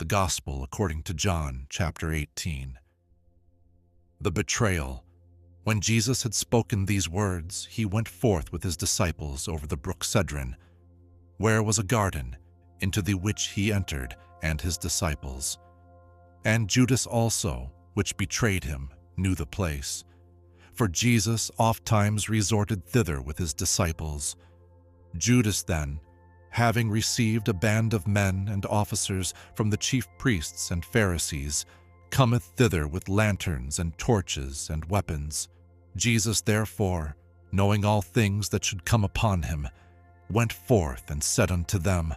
The Gospel according to John, chapter 18. The betrayal. When Jesus had spoken these words, he went forth with his disciples over the brook Cedron, where was a garden, into the which he entered, and his disciples. And Judas also, which betrayed him, knew the place. For Jesus ofttimes resorted thither with his disciples. Judas then, having received a band of men and officers from the chief priests and Pharisees, cometh thither with lanterns and torches and weapons. Jesus therefore, knowing all things that should come upon him, went forth and said unto them,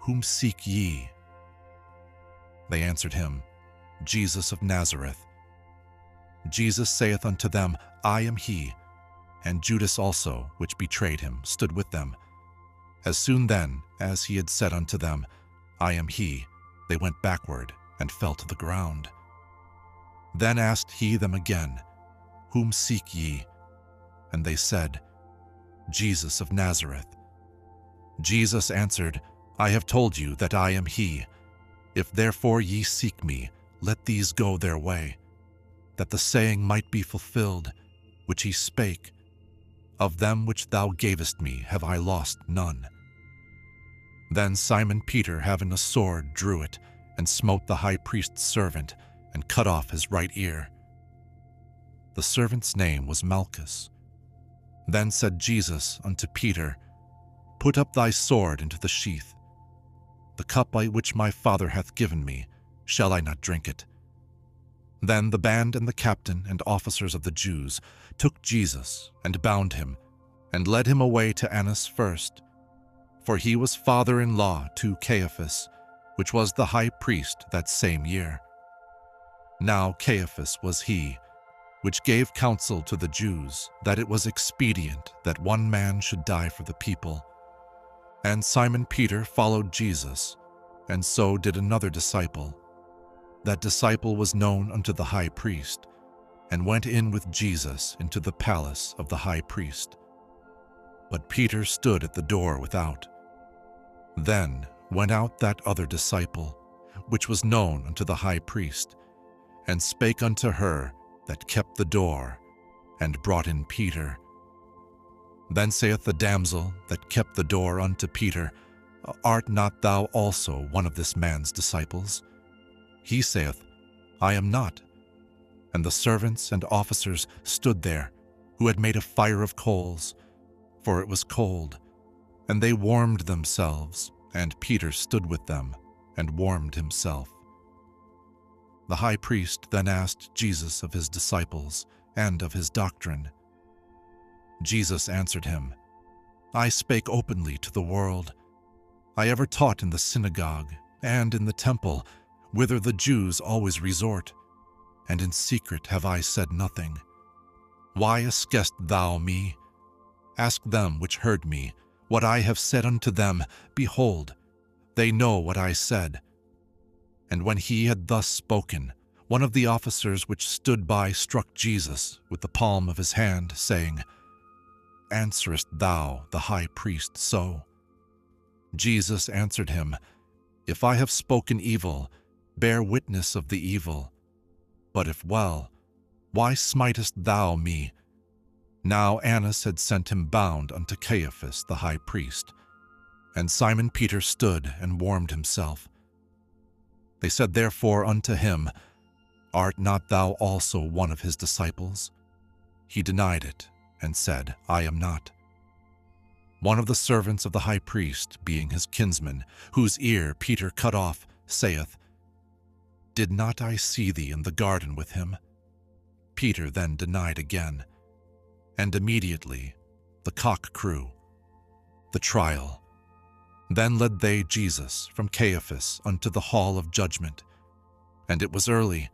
Whom seek ye? They answered him, Jesus of Nazareth. Jesus saith unto them, I am he. And Judas also, which betrayed him, stood with them. As soon then as he had said unto them, I am he, they went backward and fell to the ground. Then asked he them again, Whom seek ye? And they said, Jesus of Nazareth. Jesus answered, I have told you that I am he. If therefore ye seek me, let these go their way, that the saying might be fulfilled, which he spake, Of them which thou gavest me have I lost none. Then Simon Peter, having a sword, drew it, and smote the high priest's servant, and cut off his right ear. The servant's name was Malchus. Then said Jesus unto Peter, Put up thy sword into the sheath. The cup by which my Father hath given me, shall I not drink it? Then the band and the captain and officers of the Jews took Jesus, and bound him, and led him away to Annas first. For he was father-in-law to Caiaphas, which was the high priest that same year. Now Caiaphas was he, which gave counsel to the Jews, that it was expedient that one man should die for the people. And Simon Peter followed Jesus, and so did another disciple. That disciple was known unto the high priest, and went in with Jesus into the palace of the high priest. But Peter stood at the door without. Then went out that other disciple, which was known unto the high priest, and spake unto her that kept the door, and brought in Peter. Then saith the damsel that kept the door unto Peter, Art not thou also one of this man's disciples? He saith, I am not. And the servants and officers stood there, who had made a fire of coals, for it was cold, and they warmed themselves, and Peter stood with them, and warmed himself. The high priest then asked Jesus of his disciples, and of his doctrine. Jesus answered him, I spake openly to the world. I ever taught in the synagogue, and in the temple, whither the Jews always resort, and in secret have I said nothing. Why askest thou me? Ask them which heard me, what I have said unto them. Behold, they know what I said. And when he had thus spoken, one of the officers which stood by struck Jesus with the palm of his hand, saying, Answerest thou the high priest so? Jesus answered him, If I have spoken evil, bear witness of the evil. But if well, why smitest thou me? Now Annas had sent him bound unto Caiaphas the high priest. And Simon Peter stood and warmed himself. They said therefore unto him, Art not thou also one of his disciples? He denied it, and said, I am not. One of the servants of the high priest, being his kinsman, whose ear Peter cut off, saith, Did not I see thee in the garden with him? Peter then denied again. And immediately the cock crew. The trial. Then led they Jesus from Caiaphas unto the hall of judgment. And it was early,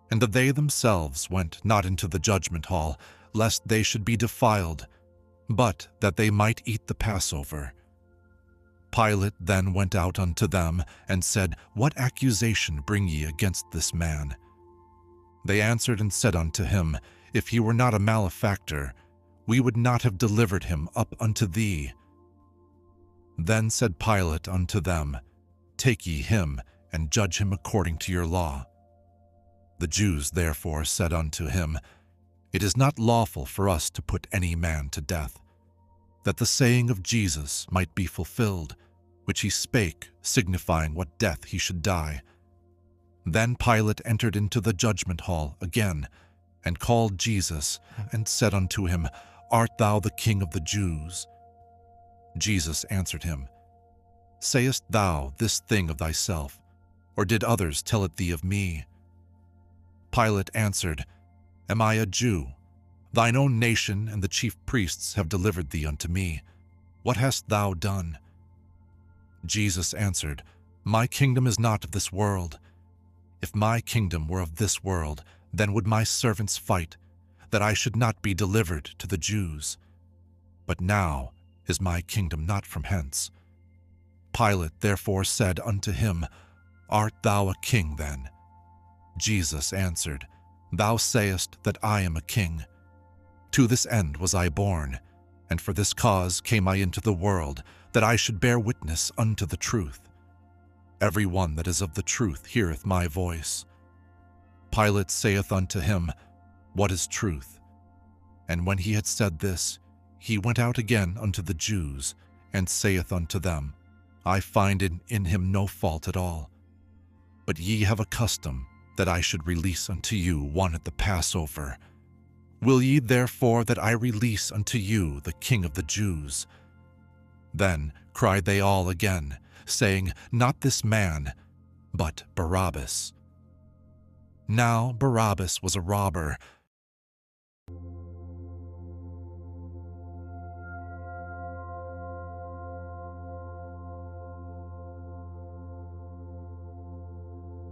and they themselves went not into the judgment hall, lest they should be defiled, but that they might eat the Passover. Pilate then went out unto them, and said, What accusation bring ye against this man? They answered and said unto him, If he were not a malefactor, we would not have delivered him up unto thee. Then said Pilate unto them, Take ye him, and judge him according to your law." The Jews therefore said unto him, "It is not lawful for us to put any man to death, that the saying of Jesus might be fulfilled, which he spake, signifying what death he should die." Then Pilate entered into the judgment hall again, and called Jesus, and said unto him, "Art thou the King of the Jews?" Jesus answered him, "Sayest thou this thing of thyself, or did others tell it thee of me?" Pilate answered, "Am I a Jew? Thine own nation and the chief priests have delivered thee unto me. What hast thou done?" Jesus answered, "My kingdom is not of this world. If my kingdom were of this world, then would my servants fight, that I should not be delivered to the Jews. But now is my kingdom not from hence." Pilate therefore said unto him, "Art thou a king then?" Jesus answered, "Thou sayest that I am a king. To this end was I born, and for this cause came I into the world, that I should bear witness unto the truth. Every one that is of the truth heareth my voice." Pilate saith unto him, "What is truth?" And when he had said this, he went out again unto the Jews, and saith unto them, "I find in him no fault at all. But ye have a custom that I should release unto you one at the Passover. Will ye therefore that I release unto you the King of the Jews?" Then cried they all again, saying, "Not this man, but Barabbas." Now Barabbas was a robber,